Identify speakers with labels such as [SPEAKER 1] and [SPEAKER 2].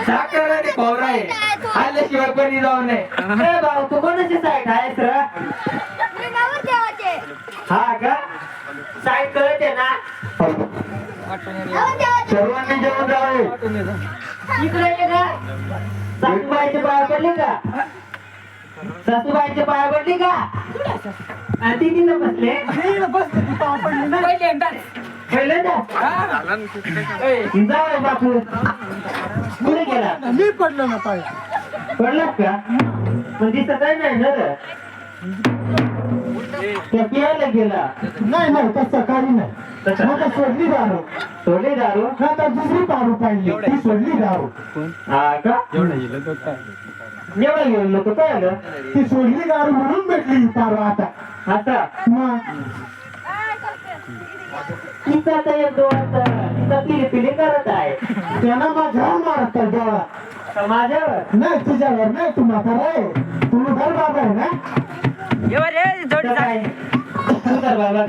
[SPEAKER 1] साखर आणि खोबरा आहे आल्याशिवाय कोणी जाऊ नये भाऊ तू कोणाची साईड आहेस र हा का साईड कळते ना सर्वांनी जेवण जावे इकडे ये का सासूबाईचे पाया पडले का सासूबाईचे पाया पडले का आणि ती तिथं बसले पहिले जाऊ बापू कुठे गेला
[SPEAKER 2] मी पडलो ना पाय
[SPEAKER 1] पडलास का पण दिसत नाही ना रे त्या पियाला गेला
[SPEAKER 2] नाही नाही तसं काही नाही आता सोडली दारू
[SPEAKER 1] सोडली दारू
[SPEAKER 2] आता दुसरी दारू पाहिली ती सोडली दारू
[SPEAKER 1] हा का एवढं गेलो लोक काय आलं
[SPEAKER 2] ती सोडली दारू म्हणून भेटली दारू आता
[SPEAKER 1] आता
[SPEAKER 2] मग
[SPEAKER 1] तिचा तर एक डोळा तिचा पिली पिली करत आहे
[SPEAKER 2] त्यांना माझ्यावर मारत डोळा
[SPEAKER 1] माझ्यावर
[SPEAKER 2] नाही तुझ्यावर नाही तू म्हातारा आहे तू घर बाबा आहे ना
[SPEAKER 1] काय तू तर बाबा